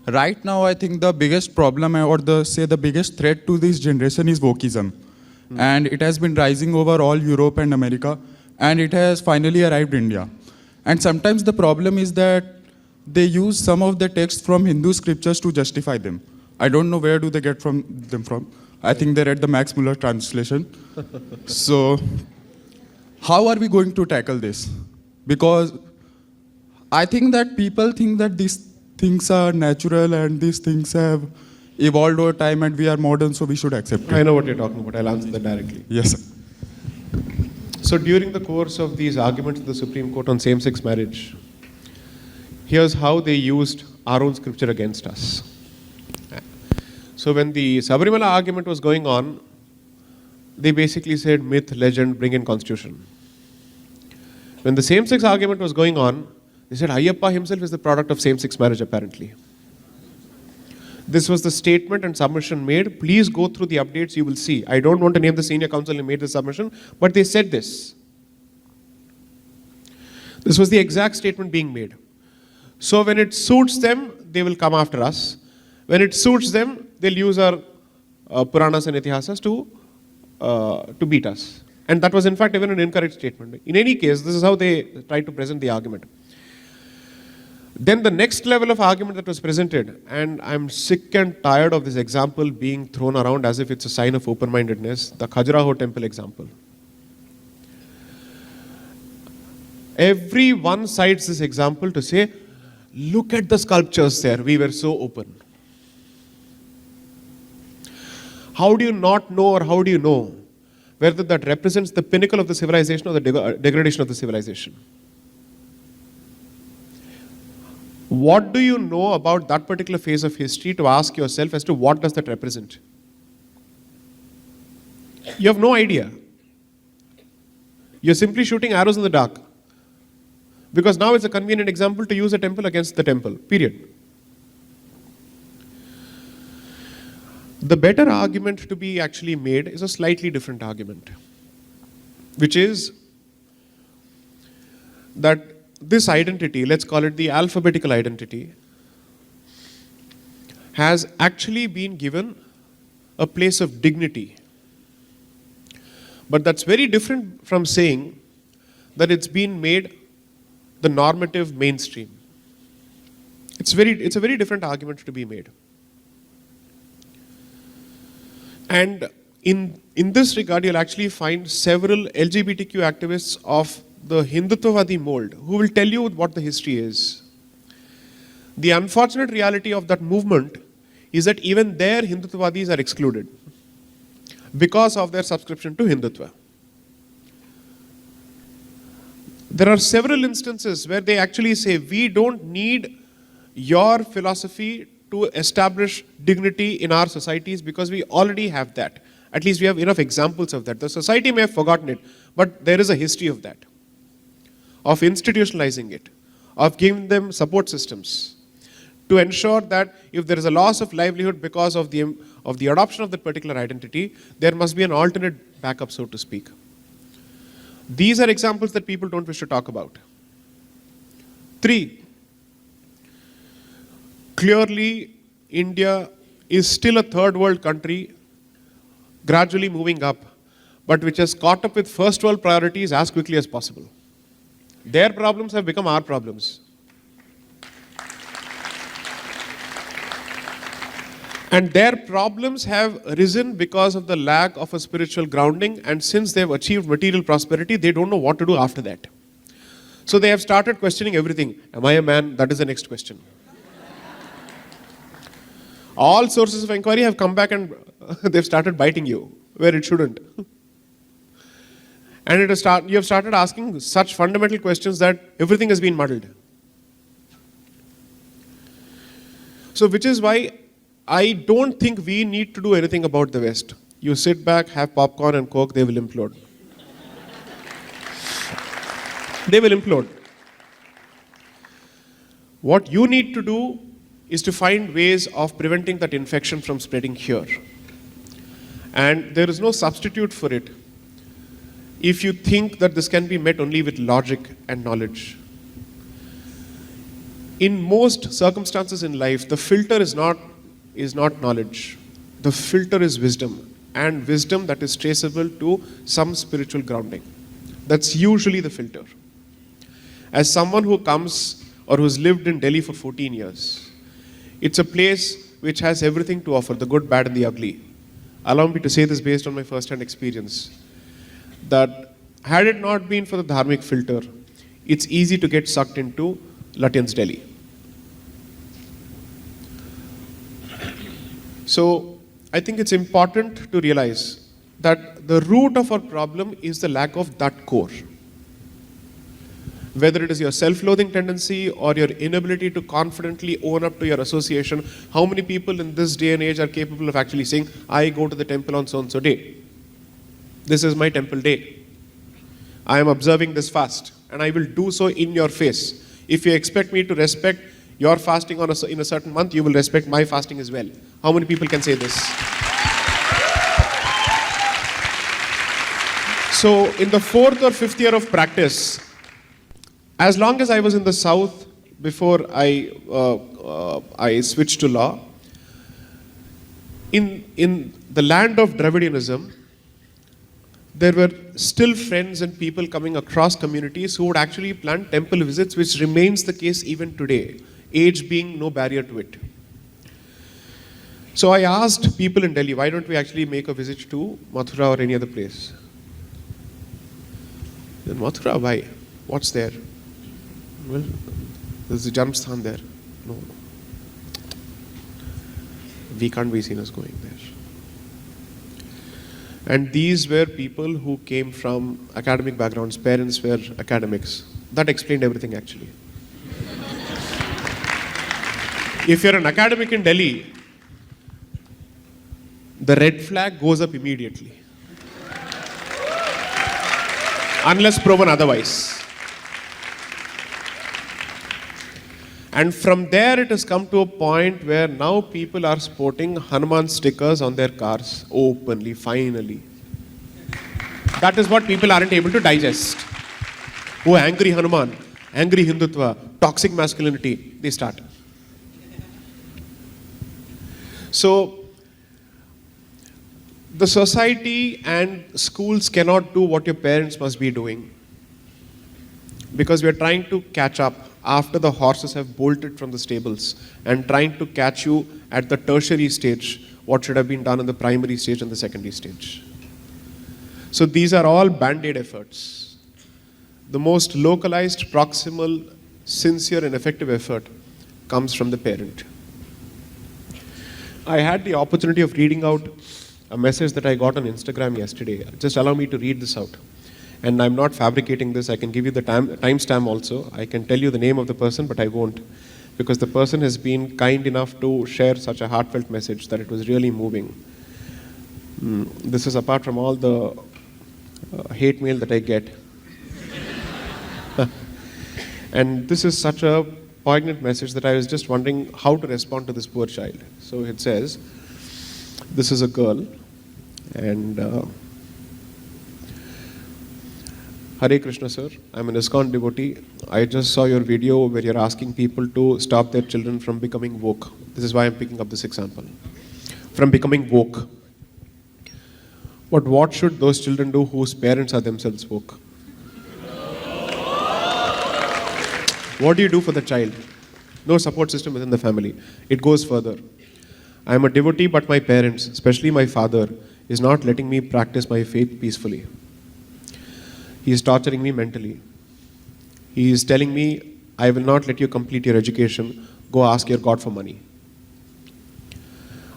G: right now I think the biggest problem or the biggest threat to this generation is wokeism. And it has been rising over all Europe and America, and it has finally arrived in India. And sometimes the problem is that they use some of the texts from Hindu scriptures to justify them. I don't know where do they get them from. I think they read the Max Muller translation. So how are we going to tackle this? Because I think that people think that these things are natural and these things have evolved over time and we are modern, so we should accept it.
D: I know what you're talking about. I'll answer that directly.
G: Yes, sir.
D: So during the course of these arguments in the Supreme Court on same-sex marriage, here's how they used our own scripture against us. So when the Sabarimala argument was going on, they basically said myth, legend, bring in constitution. When the same-sex argument was going on, they said Ayyappa himself is the product of same-sex marriage apparently. This was the statement and submission made. Please go through the updates, you will see. I don't want to name the senior counsel who made the submission, but they said this. This was the exact statement being made. So when it suits them, they will come after us. When it suits them, they'll use our Puranas and Itihasas to beat us. And that was in fact even an incorrect statement. In any case, this is how they tried to present the argument. Then the next level of argument that was presented, and I'm sick and tired of this example being thrown around as if it's a sign of open-mindedness, the Khajuraho temple example. Everyone cites this example to say, look at the sculptures there, we were so open. How do you not know, or how do you know whether that represents the pinnacle of the civilization or the degradation of the civilization? What do you know about that particular phase of history to ask yourself as to what does that represent? You have no idea. You're simply shooting arrows in the dark. Because now it's a convenient example to use a temple against the temple, period. The better argument to be actually made is a slightly different argument, which is that this identity, let's call it the alphabetical identity, has actually been given a place of dignity. But that's very different from saying that it's been made the normative mainstream. It's a very different argument to be made. And in this regard, you'll actually find several LGBTQ activists of the Hindutvavadi mold who will tell you what the history is. The unfortunate reality of that movement is that even there Hindutvavadis are excluded because of their subscription to Hindutva. There are several instances where they actually say, we don't need your philosophy to establish dignity in our societies because we already have that. At least we have enough examples of that. The society may have forgotten it, but there is a history of that, of institutionalizing it, of giving them support systems to ensure that if there is a loss of livelihood because of the adoption of that particular identity, there must be an alternate backup, so to speak. These are examples that people don't wish to talk about. 3. Clearly, India is still a third world country, gradually moving up, but which has caught up with first world priorities as quickly as possible. Their problems have become our problems. And their problems have risen because of the lack of a spiritual grounding, and since they've achieved material prosperity, they don't know what to do after that. So they have started questioning everything. Am I a man? That is the next question. All sources of inquiry have come back and they've started biting you where it shouldn't. And you have started asking such fundamental questions that everything has been muddled. So which is why I don't think we need to do anything about the West. You sit back, have popcorn and Coke, they will implode. They will implode. What you need to do is to find ways of preventing that infection from spreading here. And there is no substitute for it if you think that this can be met only with logic and knowledge. In most circumstances in life, the filter is not knowledge. The filter is wisdom, and wisdom that is traceable to some spiritual grounding. That's usually the filter. As someone who comes or who's lived in Delhi for 14 years, it's a place which has everything to offer, the good, bad, and the ugly. Allow me to say this based on my first-hand experience, that had it not been for the dharmic filter, it's easy to get sucked into Lutyens' Delhi. So I think it's important to realize that the root of our problem is the lack of that core. Whether it is your self-loathing tendency or your inability to confidently own up to your association, how many people in this day and age are capable of actually saying, I go to the temple on so-and-so day. This is my temple day. I am observing this fast, and I will do so in your face. If you expect me to respect your fasting in a certain month, you will respect my fasting as well. How many people can say this? So in the 4th or 5th year of practice, as long as I was in the South before I switched to law, in the land of Dravidianism, there were still friends and people coming across communities who would actually plan temple visits, which remains the case even today, age being no barrier to it. So I asked people in Delhi, why don't we actually make a visit to Mathura or any other place? Then Mathura, why? What's there? Well, there's a Janmsthan there. No. We can't be seen as going there. And these were people who came from academic backgrounds. Parents were academics. That explained everything actually. If you're an academic in Delhi, the red flag goes up immediately. Unless proven otherwise. And from there it has come to a point where now people are sporting Hanuman stickers on their cars openly, finally. That is what people aren't able to digest. Oh, angry Hanuman, angry Hindutva, toxic masculinity, they start. So, the society and schools cannot do what your parents must be doing. Because we are trying to catch up after the horses have bolted from the stables and trying to catch you at the tertiary stage, what should have been done in the primary stage and the secondary stage. So these are all band-aid efforts. The most localized, proximal, sincere and effective effort comes from the parent. I had the opportunity of reading out a message that I got on Instagram yesterday. Just allow me to read this out. And I'm not fabricating this. I can give you the timestamp also. I can tell you the name of the person, but I won't. Because the person has been kind enough to share such a heartfelt message that it was really moving. This is apart from all the hate mail that I get. And this is such a poignant message that I was just wondering how to respond to this poor child. So it says, this is a girl, and Hare Krishna sir, I'm an ISKCON devotee. I just saw your video where you're asking people to stop their children from becoming woke. This is why I'm picking up this example. From becoming woke. But what should those children do whose parents are themselves woke? What do you do for the child? No support system within the family. It goes further. I am a devotee, but my parents, especially my father, is not letting me practice my faith peacefully. He is torturing me mentally. He is telling me, I will not let you complete your education. Go ask your God for money.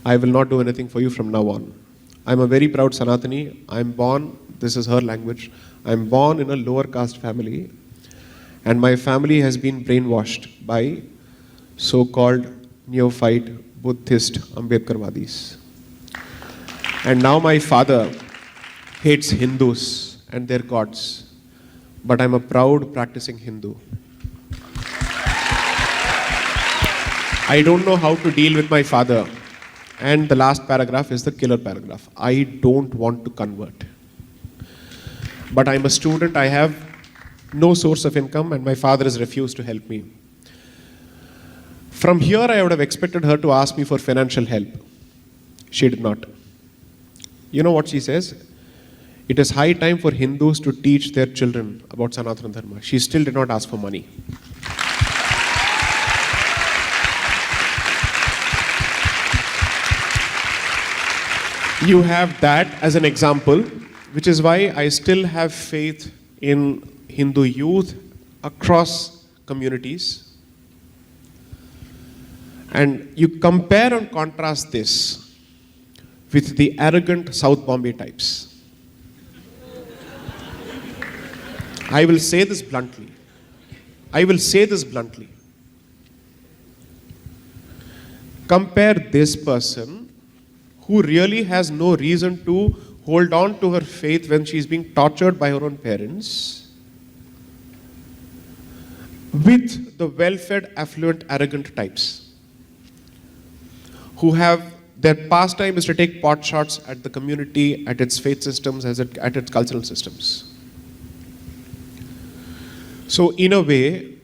D: I will not do anything for you from now on. I am a very proud Sanatani. I am born, this is her language, I am born in a lower caste family, and my family has been brainwashed by so-called neophyte Buddhist Ambedkarwadis. And now my father hates Hindus and their gods, but I'm a proud practicing Hindu. I don't know how to deal with my father. And the last paragraph is the killer paragraph. I don't want to convert. But I'm a student, I have no source of income, and my father has refused to help me. From here, I would have expected her to ask me for financial help. She did not. You know what she says? It is high time for Hindus to teach their children about Sanatana Dharma. She still did not ask for money. You have that as an example, which is why I still have faith in Hindu youth across communities. And you compare and contrast this with the arrogant South Bombay types. I will say this bluntly. Compare this person who really has no reason to hold on to her faith when she is being tortured by her own parents, with the well-fed, affluent, arrogant types who have their pastime is to take pot shots at the community, at its faith systems, at its cultural systems. So in a way,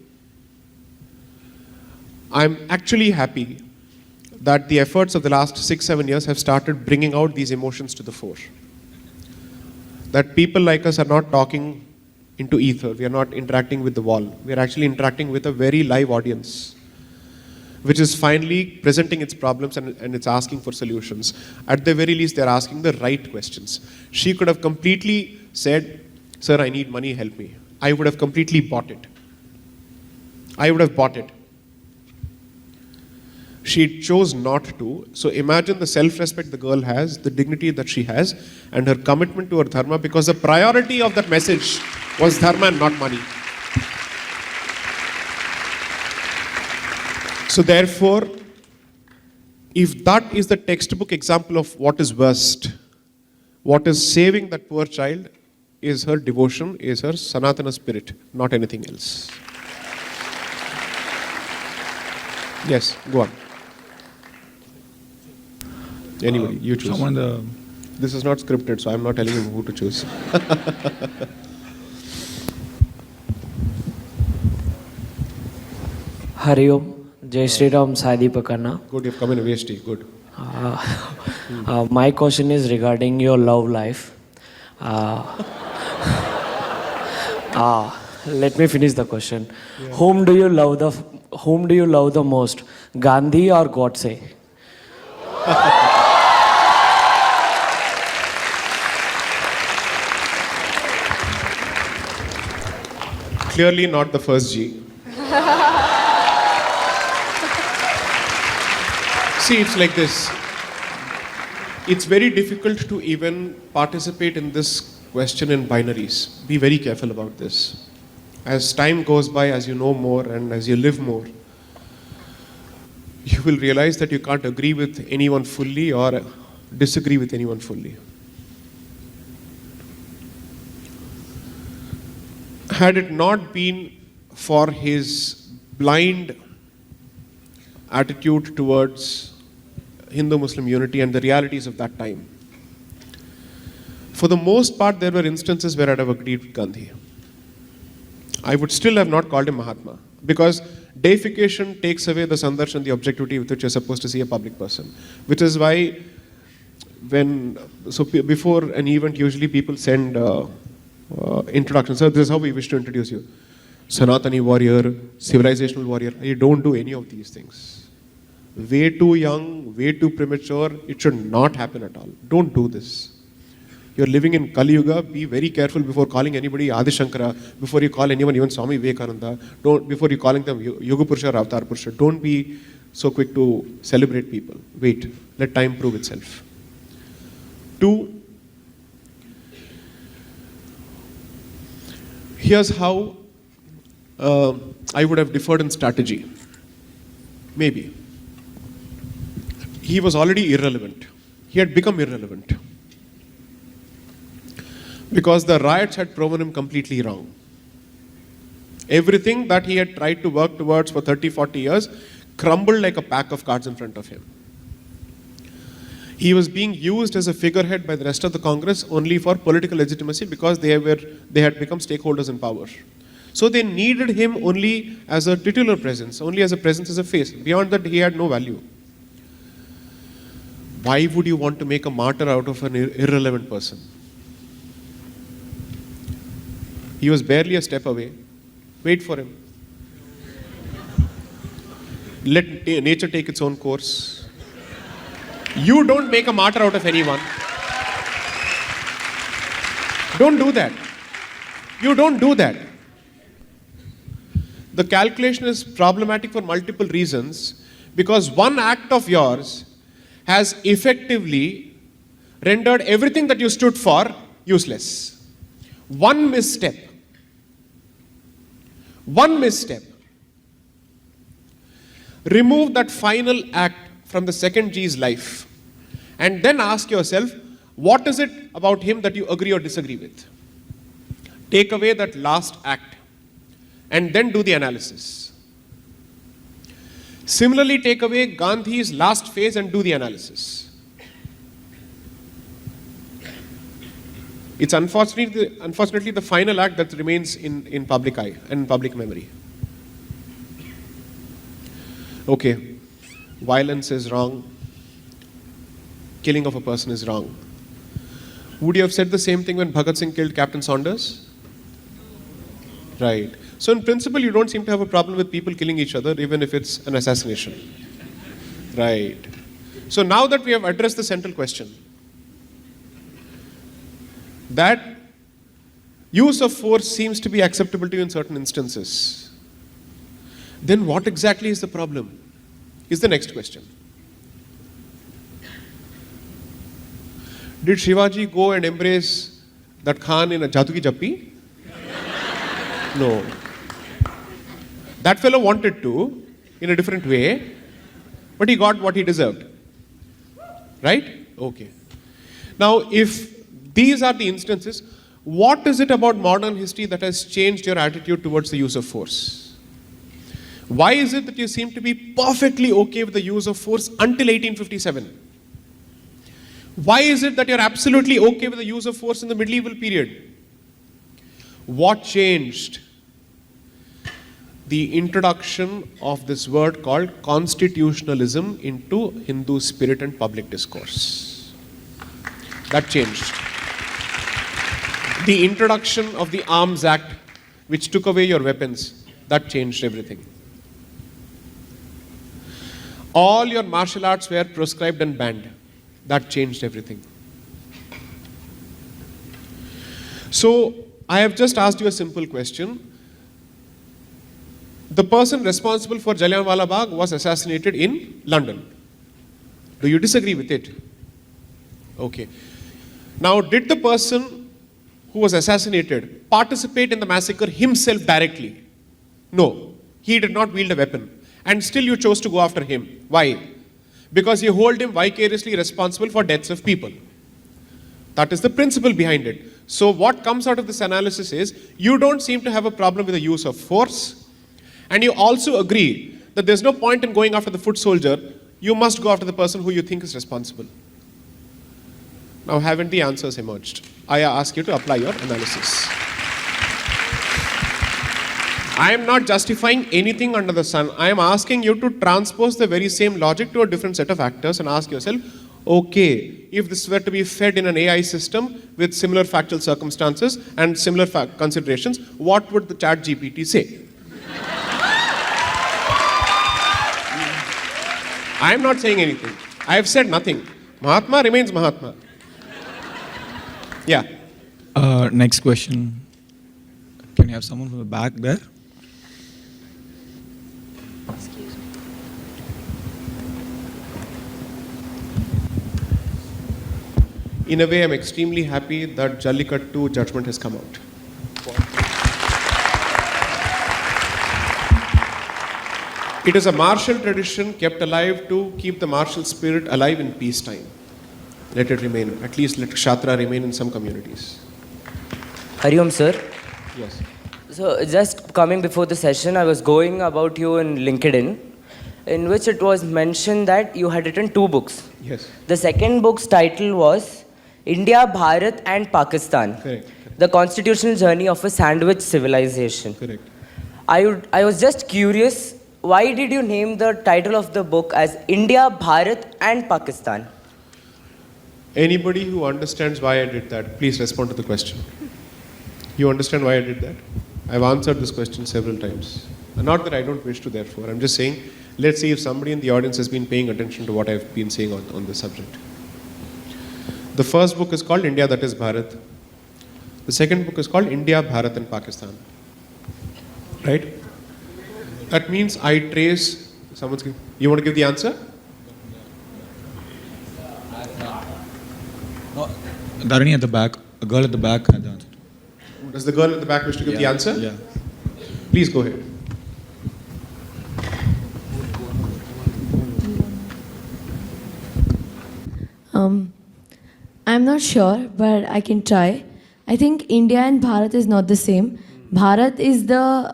D: I'm actually happy that the efforts of the last 6-7 years have started bringing out these emotions to the fore. That people like us are not talking into ether, we are not interacting with the wall, we are actually interacting with a very live audience, which is finally presenting its problems and it's asking for solutions. At the very least, they're asking the right questions. She could have completely said, sir, I need money, help me. I would have completely bought it. I would have bought it. She chose not to. So imagine the self-respect the girl has, the dignity that she has, and her commitment to her dharma, because the priority of that message was dharma and not money. So therefore, if that is the textbook example of what is worst, what is saving that poor child is her devotion, is her Sanatana spirit, not anything else. Yes, go on. Anybody, you choose. This is not scripted, so I'm not telling him who to choose.
H: Hari Om, Jai Shri Ram, Sai Deepak Anna.
D: Good, you've come in a VST, good.
H: My question is regarding your love life. Let me finish the question. Yeah. Whom do you love the most, Gandhi or Godse?
D: Clearly not the first G. See, it's like this. It's very difficult to even participate in this question in binaries. Be very careful about this. As time goes by, as you know more and as you live more, you will realize that you can't agree with anyone fully or disagree with anyone fully. Had it not been for his blind attitude towards Hindu-Muslim unity and the realities of that time, for the most part there were instances where I'd have agreed with Gandhi. I would still have not called him Mahatma, because deification takes away the sandarshan, the objectivity with which you're supposed to see a public person. Which is why before an event, usually people send introductions. So this is how we wish to introduce you. Sanatani warrior, civilizational warrior. You don't do any of these things. Way too young, way too premature. It should not happen at all. Don't do this. You're living in Kali Yuga. Be very careful before calling anybody Adi Shankara, before you call anyone even Swami Vivekananda, before you calling them Yoga Purusha or Avatar Purusha. Don't be so quick to celebrate people. Wait, let time prove itself. 2, here's how I would have differed in strategy. Maybe. He was already irrelevant. He had become irrelevant, because the riots had proven him completely wrong. Everything that he had tried to work towards for 30, 40 years crumbled like a pack of cards in front of him. He was being used as a figurehead by the rest of the Congress only for political legitimacy, because they had become stakeholders in power. So they needed him only as a titular presence, only as a presence, as a face. Beyond that, he had no value. Why would you want to make a martyr out of an irrelevant person? He was barely a step away. Wait for him. Let nature take its own course. You don't make a martyr out of anyone. Don't do that. You don't do that. The calculation is problematic for multiple reasons, because one act of yours has effectively rendered everything that you stood for useless. One misstep. Remove that final act from the second G's life, and then ask yourself, what is it about him that you agree or disagree with? Take away that last act, and then do the analysis. Similarly, take away Gandhi's last phase and do the analysis. It's unfortunately the final act that remains in public eye and in public memory. Okay, violence is wrong. Killing of a person is wrong. Would you have said the same thing when Bhagat Singh killed Captain Saunders? Right. So in principle, you don't seem to have a problem with people killing each other, even if it's an assassination. Right. So now that we have addressed the central question, that use of force seems to be acceptable to you in certain instances. then what exactly is the problem? Is the next question. Did Shivaji go and embrace that Khan in a Jatu Ki Jappi? No. That fellow wanted to, in a different way, but he got what he deserved. Right? Okay. Now, if these are the instances, what is it about modern history that has changed your attitude towards the use of force? Why is it that you seem to be perfectly okay with the use of force until 1857? Why is it that you're absolutely okay with the use of force in the medieval period? What changed? The introduction of this word called constitutionalism into Hindu spirit and public discourse. That changed. The introduction of the Arms Act, which took away your weapons, that changed everything. All your martial arts were proscribed and banned. That changed everything. So, I have just asked you a simple question. The person responsible for Jallianwala Bagh was assassinated in London. Do you disagree with it? Okay. Now, did the person who was assassinated participate in the massacre himself directly? No. He did not wield a weapon. And still you chose to go after him. Why? Because you hold him vicariously responsible for deaths of people. That is the principle behind it. So what comes out of this analysis is, you don't seem to have a problem with the use of force, and you also agree that there's no point in going after the foot soldier, you must go after the person who you think is responsible. Now, haven't the answers emerged? I ask you to apply your analysis. I am not justifying anything under the sun. I am asking you to transpose the very same logic to a different set of actors and ask yourself, okay, if this were to be fed in an AI system with similar factual circumstances and similar considerations, what would the chat GPT say? I am not saying anything. I have said nothing. Mahatma remains Mahatma. Yeah.
C: Next question. Can you have someone from the back there?
D: In a way, I'm extremely happy that Jallikattu judgment has come out. It is a martial tradition kept alive to keep the martial spirit alive in peacetime. Let it remain. At least let Kshatriya remain in some communities.
I: Hariom sir.
D: Yes.
I: So just coming before the session, I was going about you in LinkedIn, in which it was mentioned that you had written 2 books.
D: Yes.
I: The second book's title was India, Bharat and Pakistan.
D: Correct.
I: The Constitutional Journey of a Sandwich Civilization.
D: Correct.
I: I was just curious, why did you name the title of the book as India, Bharat and Pakistan?
D: Anybody who understands why I did that, please respond to the question. You understand why I did that? I've answered this question several times. Not that I don't wish to, therefore. I'm just saying, let's see if somebody in the audience has been paying attention to what I've been saying on this subject. The first book is called India, that is Bharat. The second book is called India, Bharat and Pakistan. Right? That means I trace... You want to give the answer?
C: No, Dharani at the back. A girl at the back had the answer.
D: Does the girl at the back wish to give the answer?
C: Yeah.
D: Please go ahead.
J: I'm not sure, but I can try. I think India and Bharat is not the same. Bharat is the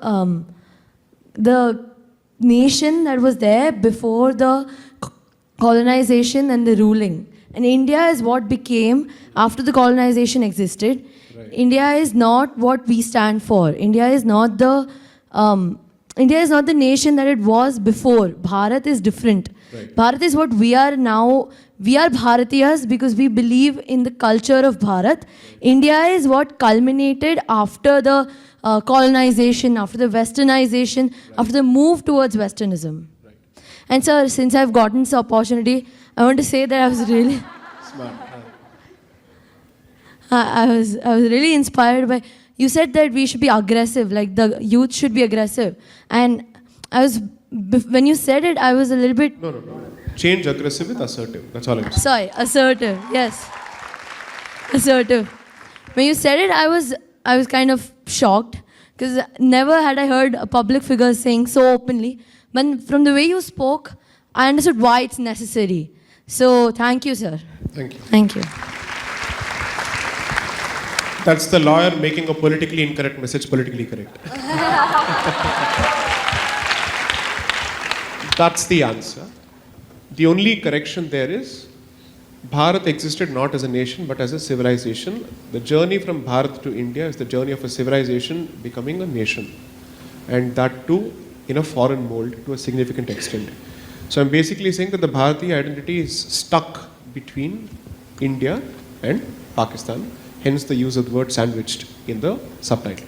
J: nation that was there before the colonization and the ruling. And India is what became after the colonization existed. Right. India is not what we stand for. India is not the nation that it was before. Bharat is different. Right. Bharat is what we are now. We are Bharatiyas because we believe in the culture of Bharat. India is what culminated after the colonization, after the westernization, after the move towards westernism. Right. And sir, since I've gotten this opportunity, I want to say that I was really...
D: Smart.
J: I was really inspired by... You said that we should be aggressive, like the youth should be aggressive. And when you said it, I was a little bit.
D: No. Change aggressive with assertive. That's all I'm saying.
J: Sorry, assertive. Yes, assertive. When you said it, I was kind of shocked because never had I heard a public figure saying so openly. But from the way you spoke, I understood why it's necessary. So thank you, sir.
D: Thank you.
J: Thank you.
D: That's the lawyer making a politically incorrect message politically correct. That's the answer. The only correction there is Bharat existed not as a nation but as a civilization. The journey from Bharat to India is the journey of a civilization becoming a nation, and that too in a foreign mold to a significant extent. So I'm basically saying that the Bharatiya identity is stuck between India and Pakistan, hence the use of the word sandwiched in the subtitle.